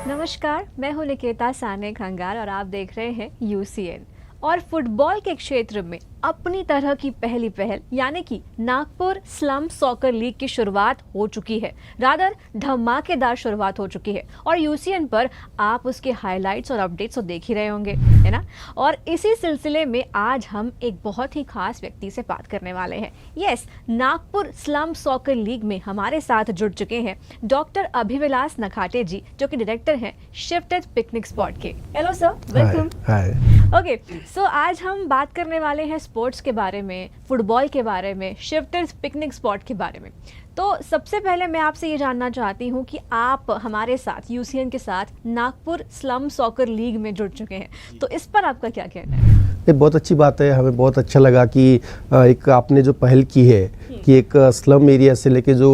नमस्कार, मैं हूं निकेता साने खंगार और आप देख रहे हैं यूसीएन। और फुटबॉल के क्षेत्र में अपनी तरह की पहली पहल यानी कि नागपुर स्लम सॉकर लीग की शुरुआत हो चुकी है। रादर धमाकेदार शुरुआत हो चुकी है और यूसीएन पर आप उसके हाइलाइट्स और अपडेट्स तो देख ही रहे होंगे, है ना। और इसी सिलसिले में आज हम एक बहुत ही खास व्यक्ति से बात करने वाले हैं। Yes, Nagpur slum soccer league में हमारे साथ जुड़ चुके हैं डॉक्टर अभिविलास नखाटे जी, जो कि डायरेक्टर हैं शिफ्टेड पिकनिक स्पॉट के। Hello sir, welcome. ओके, सो आज हम बात करने वाले हैं स्पोर्ट्स के बारे में, फुटबॉल के बारे में, शिफ्टेड पिकनिक स्पॉट के बारे में। तो सबसे पहले मैं आपसे ये जानना चाहती हूँ कि आप हमारे साथ यूसीएन के साथ नागपुर स्लम सॉकर लीग में जुड़ चुके हैं, तो इस पर आपका क्या कहना है? ये बहुत अच्छी बात है। हमें बहुत अच्छा लगा कि एक आपने जो पहल की है कि एक स्लम एरिया से लेके जो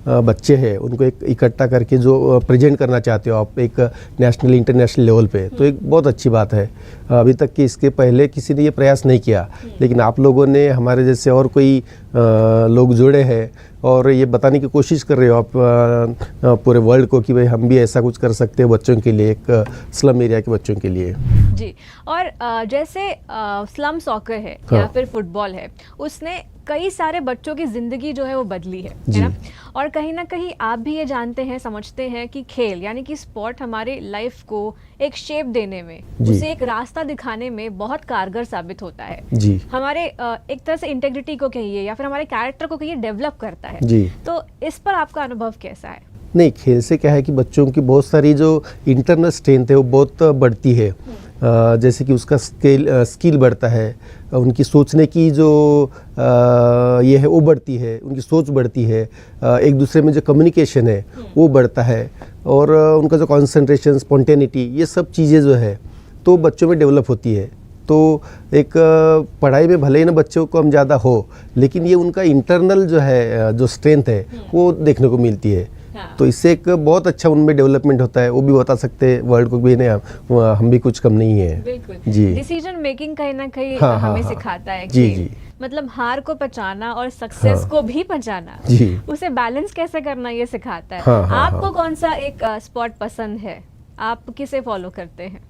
बच्चे हैं उनको एक इकट्ठा करके जो प्रेजेंट करना चाहते हो आप एक नेशनल इंटरनेशनल लेवल पे, तो एक बहुत अच्छी बात है। अभी तक कि इसके पहले किसी ने ये प्रयास नहीं किया, लेकिन आप लोगों ने हमारे जैसे और कोई लोग जुड़े हैं और ये बताने की कोशिश कर रहे हो आप पूरे वर्ल्ड को कि भाई हम भी ऐसा कुछ कर सकते हैं बच्चों के लिए, एक स्लम एरिया के बच्चों के लिए। जी, और जैसे स्लम सॉकर है हाँ। या फिर फुटबॉल है, उसने कई सारे बच्चों की जिंदगी जो है वो बदली है ना। और कहीं ना कहीं आप भी ये जानते हैं, समझते हैं कि खेल यानी कि स्पोर्ट हमारी लाइफ को एक शेप देने में, उसे एक रास्ता दिखाने में बहुत कारगर साबित होता है। जी, हमारे एक तरह से इंटेग्रिटी को कहिए या फिर हमारे कैरेक्टर को कहिए, डेवलप करता है। जी। तो इस पर आपका अनुभव कैसा है? नहीं, खेल से क्या है कि बच्चों की बहुत सारी जो इंटरनल स्ट्रेंथ है वो बहुत बढ़ती है। जैसे कि उसका स्किल बढ़ता है, उनकी सोचने की जो ये है वो बढ़ती है, उनकी सोच बढ़ती है, एक दूसरे में जो कम्युनिकेशन है वो बढ़ता है, और उनका जो कंसंट्रेशन, स्पॉन्टेनिटी, ये सब चीज़ें जो है तो बच्चों में डेवलप होती है। तो एक पढ़ाई में भले ही ना बच्चों को हम ज़्यादा हो, लेकिन ये उनका इंटरनल जो है जो स्ट्रेंथ है वो देखने को मिलती है। हाँ। तो इससे एक बहुत अच्छा उनमें डेवलपमेंट होता है। वो भी बता सकते हैं वर्ल्ड को भी, नहीं हम भी कुछ कम नहीं है। बिल्कुल जी। डिसीजन मेकिंग कहीं ना कहीं हाँ, हमें हाँ, सिखाता है जी, खेल। जी। मतलब हार को पचाना और सक्सेस हाँ। को भी पचाना, जी। उसे बैलेंस कैसे करना ये सिखाता है। हाँ, हाँ, आपको हाँ। कौन सा एक स्पॉट पसंद है? आप किसे फॉलो करते हैं?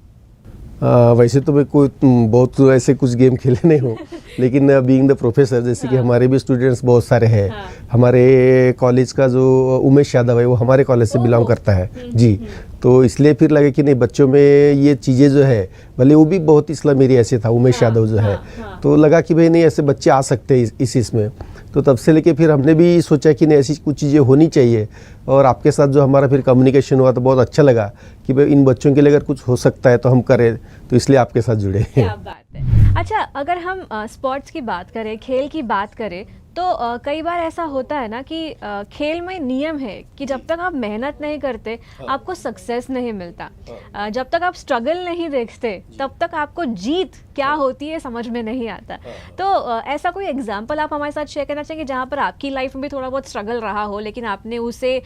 वैसे तो मैं कोई बहुत ऐसे कुछ गेम खेले नहीं हूँ, लेकिन बीइंग द प्रोफेसर, जैसे कि हमारे भी स्टूडेंट्स बहुत सारे हैं। हाँ। हमारे कॉलेज का जो उमेश यादव है वो हमारे कॉलेज से बिलोंग करता है। जी, तो इसलिए फिर लगे कि नहीं, बच्चों में ये चीज़ें जो है, भले वो भी बहुत इस्लाम एरिया से था उमेश यादव जो है, तो लगा कि भाई नहीं, ऐसे बच्चे आ सकते हैं इस इसमें। तो तब से लेके फिर हमने भी सोचा कि नहीं, ऐसी कुछ चीज़ें होनी चाहिए। और आपके साथ जो हमारा फिर कम्युनिकेशन हुआ तो बहुत अच्छा लगा कि भाई इन बच्चों के लिए अगर कुछ हो सकता है तो हम करें, तो इसलिए आपके साथ जुड़े। क्या बात है। अच्छा, अगर हम स्पोर्ट्स की बात करें, खेल की बात करें, तो कई बार ऐसा होता है ना कि खेल में नियम है कि जब तक आप मेहनत नहीं करते आपको सक्सेस नहीं मिलता। जब तक आप स्ट्रगल नहीं देखते तब तक आपको जीत क्या होती है समझ में नहीं आता। तो ऐसा कोई एग्जांपल आप हमारे साथ शेयर करना चाहेंगे जहाँ पर आपकी लाइफ में भी थोड़ा बहुत स्ट्रगल रहा हो, लेकिन आपने उसे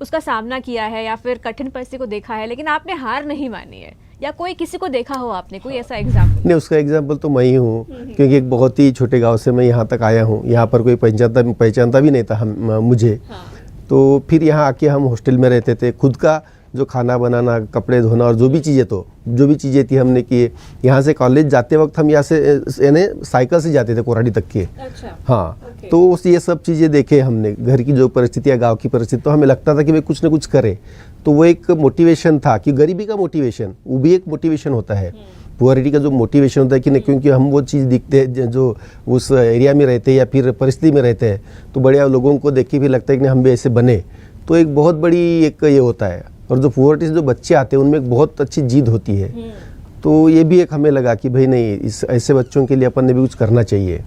उसका सामना किया है, या फिर कठिन परिस्थिति को देखा है लेकिन आपने हार नहीं मानी है, या कोई किसी को देखा हो आपने, कोई ऐसा एग्जाम्पल? नहीं, उसका एग्जाम्पल तो मैं ही हूँ, क्योंकि एक बहुत ही छोटे गांव से मैं यहाँ तक आया हूँ। यहाँ पर कोई पहचानता भी नहीं था मुझे। हाँ। तो फिर यहाँ आके हम हॉस्टल में रहते थे। खुद का जो खाना बनाना, कपड़े धोना और जो भी चीज़ें थी हमने किए। यहाँ से कॉलेज जाते वक्त हम यहाँ से यानी साइकिल से जाते थे कोराडी तक के। अच्छा। हाँ, तो ये सब चीज़ें देखे हमने, घर की जो परिस्थितियाँ, गांव की परिस्थिति, तो हमें लगता था कि भाई कुछ ना कुछ करें। तो वो एक मोटिवेशन था कि गरीबी का मोटिवेशन, वो भी एक मोटिवेशन होता है। पुअरिटी का जो मोटिवेशन होता है कि नहीं, क्योंकि हम वो चीज़ दिखते हैं जो उस एरिया में रहते हैं या फिर परिस्थिति में रहते हैं, तो बड़े लोगों को देख के भी लगता है कि नहीं हम भी ऐसे बने। तो एक बहुत बड़ी एक ये होता है। और जो पुअरिटी से जो बच्चे आते हैं उनमें एक बहुत अच्छी जिद होती है। तो ये भी एक हमें लगा कि भाई नहीं, इस ऐसे बच्चों के लिए अपन ने भी कुछ करना चाहिए।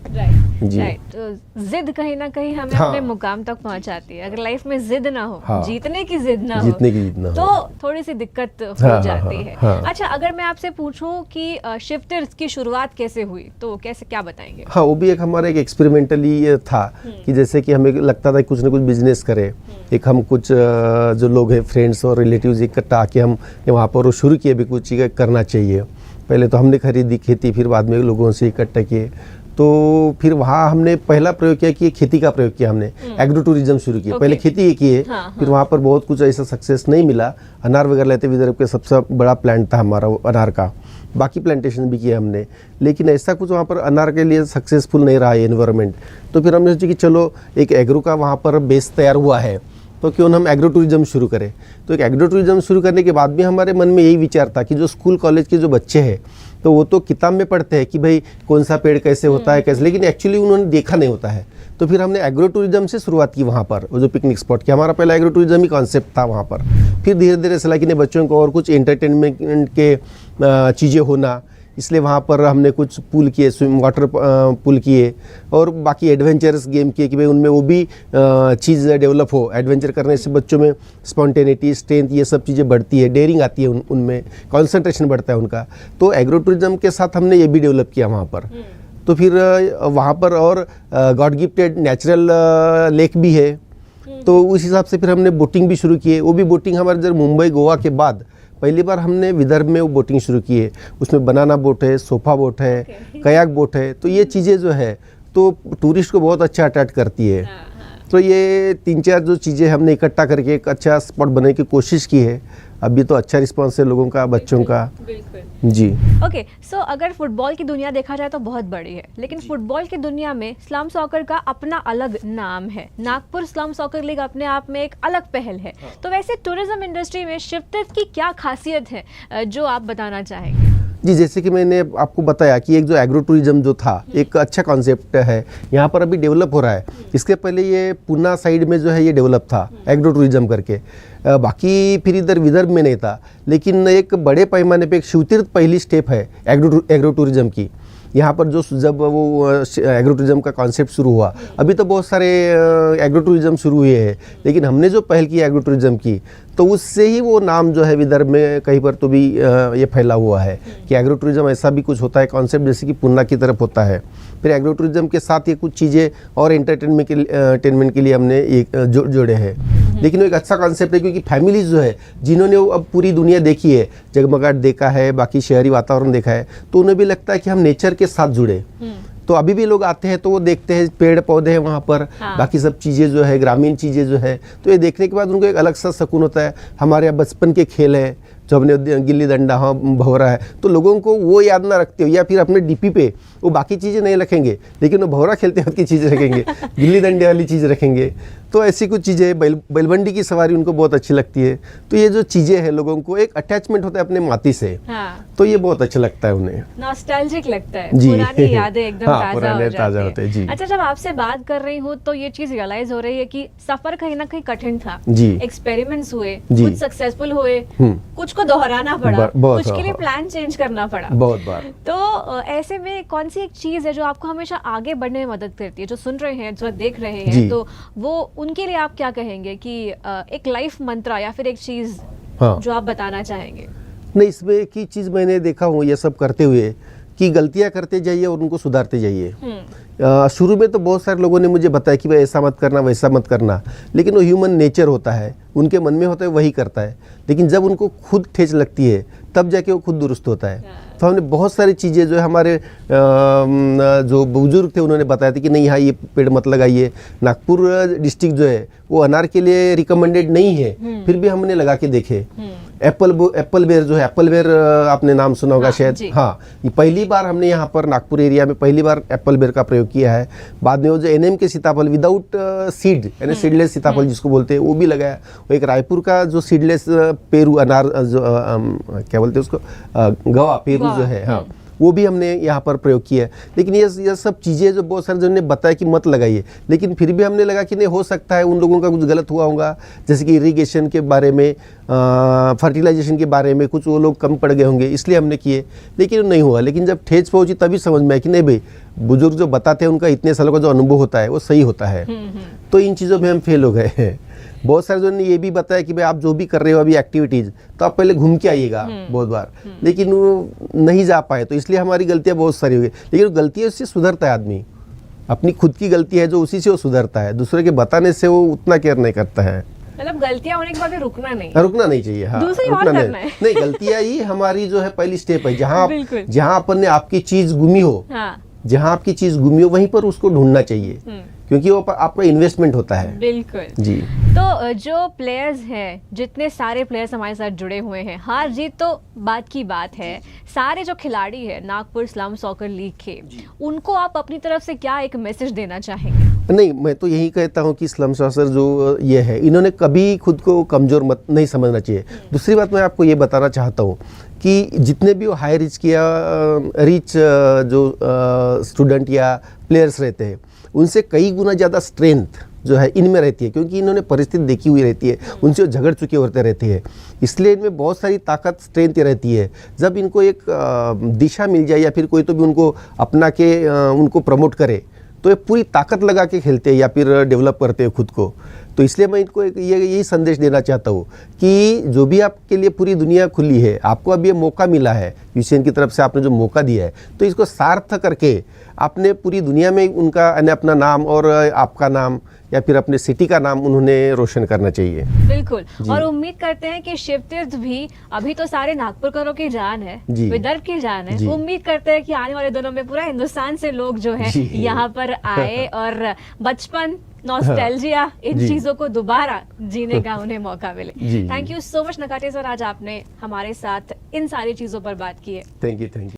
जी। राइट। तो जिद कहीं ना कहीं हमें हाँ। अपने मुकाम तक पहुंचाती है। अगर लाइफ में जिद ना हो, हाँ। जीतने की जिद ना जीतने की जिद ना हो, तो थोड़ी सी दिक्कत हो हाँ, जाती हाँ, है। हाँ। अच्छा, अगर मैं आपसे पूछूं कि शिफ्टर्स की शुरुआत कैसे हुई, तो कैसे, क्या बताएंगे? हाँ, वो भी एक हमारा एक एक्सपेरिमेंटली था कि जैसे कि हमें लगता था कुछ ना कुछ बिजनेस करें। एक हम कुछ जो लोग हैं, फ्रेंड्स और रिलेटिव्स इकट्ठा आके हम वहाँ पर वो शुरू किए भी कुछ चीज़ें करना चाहिए। पहले तो हमने खरीदी खेती, फिर बाद में लोगों से इकट्ठा किए। तो फिर वहाँ हमने पहला प्रयोग किया कि खेती का प्रयोग किया हमने, एग्रो टूरिज्म शुरू किया। पहले खेती किए, फिर वहाँ पर बहुत कुछ ऐसा सक्सेस नहीं मिला। अनार वगैरह लेते विदर्भ के सबसे बड़ा प्लांट था हमारा वो अनार का, बाकी प्लांटेशन भी किया हमने, लेकिन ऐसा कुछ वहाँ पर अनार के लिए सक्सेसफुल नहीं रहा है एनवायरनमेंट। तो फिर हमने सोचा कि चलो एक एग्रो का वहाँ पर बेस तैयार हुआ है तो क्यों ना हम एग्रो टूरिज्म शुरू करें। तो एक एग्रो टूरिज्म शुरू करने के बाद भी हमारे मन में यही विचार था कि जो स्कूल कॉलेज के जो बच्चे हैं तो वो तो किताब में पढ़ते हैं कि भाई कौन सा पेड़ कैसे होता है कैसे, लेकिन एक्चुअली उन्होंने देखा नहीं होता है। तो फिर हमने एग्रो टूरिज्म से शुरुआत की वहाँ पर, वो जो पिकनिक स्पॉट की हमारा पहला एग्रो टूरिज्म ही कॉन्सेप्ट था वहाँ पर। फिर धीरे धीरे सलाह कि बच्चों को और कुछ एंटरटेनमेंट के चीज़ें होना, इसलिए वहाँ पर हमने कुछ पूल किए, स्विम वाटर पूल किए और बाकी एडवेंचरस गेम किए कि भाई उनमें वो भी चीज़ डेवलप हो। एडवेंचर करने से बच्चों में स्पॉन्टेनिटी, स्ट्रेंथ, ये सब चीज़ें बढ़ती है, डेयरिंग आती है उनमें, कंसंट्रेशन बढ़ता है उनका। तो एग्रो टूरिज्म के साथ हमने ये भी डेवलप किया वहाँ पर। तो फिर वहाँ पर और गॉड गिफ्टेड नेचुरल लेक भी है, तो उस हिसाब से फिर हमने बोटिंग भी शुरू किए। वो भी बोटिंग हमारे जब मुंबई गोवा के बाद पहली बार हमने विदर्भ में वो बोटिंग शुरू की है। उसमें बनाना बोट है, सोफा बोट है, कयाक बोट है। तो ये चीज़ें जो है तो टूरिस्ट को बहुत अच्छा अट्रैक्ट करती है। तो ये 3-4 जो चीज़ें हमने इकट्ठा करके एक अच्छा स्पॉट बनाने की कोशिश की है। अभी तो अच्छा रिस्पांस है लोगों का, बच्चों का। जी ओके, सो अगर फुटबॉल की दुनिया देखा जाए तो बहुत बड़ी है, लेकिन फुटबॉल की दुनिया में स्लम सॉकर का अपना अलग नाम है। नागपुर स्लम सॉकर लीग अपने आप में एक अलग पहल है। तो वैसे टूरिज्म इंडस्ट्री में शिवतीर्थ की क्या खासियत है जो आप बताना चाहेंगे? जी, जैसे कि मैंने आपको बताया कि एक जो एग्रो टूरिज्म जो था एक अच्छा कॉन्सेप्ट है, यहाँ पर अभी डेवलप हो रहा है। इसके पहले ये पूना साइड में जो है ये डेवलप था एग्रो टूरिज्म करके, बाकी फिर इधर विदर्भ में नहीं था। लेकिन एक बड़े पैमाने पे एक शिवतीर्थ पहली स्टेप है एग्रो टूरिज्म की। यहाँ पर जो जब वो एग्रो टूरिज्म का कॉन्सेप्ट शुरू हुआ, अभी तो बहुत सारे एग्रो टूरिज्म शुरू हुए हैं, लेकिन हमने जो पहल की एग्रो टूरिज्म की तो उससे ही वो नाम जो है विदर्भ में कहीं पर तो भी ये फैला हुआ है कि एग्रो टूरिज्म ऐसा भी कुछ होता है कॉन्सेप्ट, जैसे कि पूना की तरफ होता है। फिर एग्रो टूरिज्म के साथ ये कुछ चीज़ें और एंटरटेनमेंट के लिए हमने एक जोड़े हैं। लेकिन वो एक अच्छा कॉन्सेप्ट है क्योंकि फैमिलीज जो है जिन्होंने वो अब पूरी दुनिया देखी है, जगमगाहट देखा है, बाकी शहरी वातावरण देखा है, तो उन्हें भी लगता है कि हम नेचर के साथ जुड़े। तो अभी भी लोग आते हैं तो वो देखते हैं पेड़ पौधे हैं वहाँ पर, बाकी सब चीज़ें जो है ग्रामीण चीज़ें जो है, तो ये देखने के बाद उनको एक अलग सा सुकून होता है। हमारे यहाँ बचपन के खेल है जो हमने गिल्ली डंडा, हाँ भंवरा है, तो लोगों को वो याद ना रखते हो या फिर अपने डीपी पे वो बाकी चीज़ें नहीं रखेंगे, लेकिन वो भंवरा खेलते वक्त की चीज़ें रखेंगे, गिल्ली डंडे वाली चीज़ रखेंगे। तो ऐसी कुछ चीज़ें, बैलबंडी की सवारी उनको बहुत अच्छी लगती है। तो ये जो चीज़ें हैं लोगों को एक अटैचमेंट होता है अपने माटी से, तो ये बहुत अच्छा लगता है उन्हें, नॉस्टैल्जिक लगता है, जी। पुरानी यादें एकदम ताज़ा होते हैं जी। अच्छा, जब आपसे बात कर रही हूँ तो ये चीज़ रियलाइज हो रही है कि सफर कहीं ना कहीं कठिन था जी। एक्सपेरिमेंट्स हुए, जी। कुछ सक्सेसफुल हुए, कुछ को दोहराना पड़ा, कुछ के लिए प्लान चेंज करना पड़ा बहुत बार। तो ऐसे में कौन सी एक चीज़ है जो आपको हमेशा आगे बढ़ने में मदद करती है? जो सुन रहे हैं, जो देख रहे हैं, तो वो उनके लिए आप क्या कहेंगे कि एक लाइफ मंत्रा या फिर एक चीज़ जो आप बताना चाहेंगे? नहीं, इसमें एक ही चीज़ मैंने देखा हूँ ये सब करते हुए कि गलतियाँ करते जाइए और उनको सुधारते जाइए। शुरू में तो बहुत सारे लोगों ने मुझे बताया कि भाई ऐसा मत करना, वैसा मत करना, लेकिन वो ह्यूमन नेचर होता है, उनके मन में होता है वही करता है। लेकिन जब उनको खुद ठेस लगती है तब जाके वो खुद दुरुस्त होता है। तो हमने बहुत सारी चीज़ें जो है हमारे जो बुजुर्ग थे उन्होंने बताया था कि नहीं, यहाँ ये पेड़ मत लगाइए। नागपुर डिस्ट्रिक्ट जो है वो अनार के लिए रिकमेंडेड नहीं है, फिर भी हमने लगा के देखे। एप्पल बेर जो है, एप्पल बेर आपने नाम सुना होगा शायद, हाँ, ये पहली बार हमने यहाँ पर नागपुर एरिया में पहली बार एप्पल बेर का प्रयोग किया है। बाद में वो जो एनएम के सीताफल विदाउट सीड यानी सीडलेस सीताफल जिसको बोलते हैं वो भी लगाया। वो एक रायपुर का जो सीडलेस पेरू अनार जो क्या बोलते हैं उसको, गवा पेरू जो है, हाँ, वो भी हमने यहाँ पर प्रयोग किया है। लेकिन ये सब चीज़ें जो बहुत सारे जनों ने बताया कि मत लगाइए, लेकिन फिर भी हमने लगा कि नहीं, हो सकता है उन लोगों का कुछ गलत हुआ होगा, जैसे कि इरिगेशन के बारे में, फर्टिलाइजेशन के बारे में कुछ वो लोग कम पड़ गए होंगे, इसलिए हमने किए, लेकिन नहीं हुआ। लेकिन जब ठेस पहुंची तभी समझ में आया कि नहीं भाई, बुजुर्ग जो बताते हैं उनका इतने सालों का जो अनुभव होता है वो सही होता है। तो इन चीज़ों में हम फेल हो गए हैं। बहुत सारे जनों ने ये भी बताया कि भाई आप जो भी कर रहे हो अभी एक्टिविटीज़, तो आप पहले घूम के आइएगा बहुत बार, लेकिन वो नहीं जा पाए, तो इसलिए हमारी गलतियाँ बहुत सारी हो गई। लेकिन गलतियाँ उससे सुधरता है आदमी, अपनी खुद की गलती है जो उसी से वो सुधरता है, दूसरे के बताने से वो उतना केयर नहीं करता है। मतलब गलतियां होने के बाद रुकना नहीं चाहिए, हाँ, दूसरी और करना है। नहीं, गलतियां ही हमारी जो है पहली स्टेप है, जहाँ अपन ने आपकी चीज गुमी हो, जहां आपकी चीज गुमी हो वहीं पर उसको ढूंढना चाहिए, क्योंकि वो आपका इन्वेस्टमेंट होता है। बिल्कुल जी। तो जो प्लेयर्स हैं, जितने सारे प्लेयर्स हमारे साथ जुड़े हुए हैं, हार जीत तो बात की बात है, सारे जो खिलाड़ी हैं नागपुर स्लम सॉकर लीग के, उनको आप अपनी तरफ से क्या एक मैसेज देना चाहेंगे? नहीं, मैं तो यही कहता हूँ कि स्लम सॉकर जो ये है, इन्होंने कभी खुद को कमज़ोर मत नहीं समझना चाहिए। दूसरी बात मैं आपको ये बताना चाहता हूँ कि जितने भी वो हाई रिच जो स्टूडेंट या प्लेयर्स रहते हैं, उनसे कई गुना ज़्यादा स्ट्रेंथ जो है इनमें रहती है, क्योंकि इन्होंने परिस्थिति देखी हुई रहती है, उनसे झगड़ चुके होते रहते हैं, इसलिए इनमें बहुत सारी ताकत स्ट्रेंथ रहती है। जब इनको एक दिशा मिल जाए या फिर कोई तो भी उनको अपना के उनको प्रमोट करे, तो ये पूरी ताकत लगा के खेलते हैं या फिर डेवलप करते हैं खुद को। तो इसलिए मैं इनको एक यही संदेश देना चाहता हूँ कि जो भी आपके लिए पूरी दुनिया खुली है, आपको अब ये मौका मिला है, यूसीएन की तरफ से आपने जो मौका दिया है, तो इसको सार्थ करके आपने पूरी दुनिया में उनका अपना नाम और आपका नाम या फिर अपने सिटी का नाम उन्होंने रोशन करना चाहिए। बिल्कुल, और उम्मीद करते हैं कि शिवतीर्थ भी, अभी तो सारे नागपुरकरों की जान है, विदर्भ की जान है, उम्मीद करते हैं कि आने वाले दिनों में पूरा हिंदुस्तान से लोग जो है यहाँ पर आए और बचपन, नॉस्टैल्जिया, इन चीजों को दोबारा जीने का उन्हें मौका मिले। Thank you so much Nakate sir, आज आपने हमारे साथ इन सारी चीजों पर बात की है। Thank you.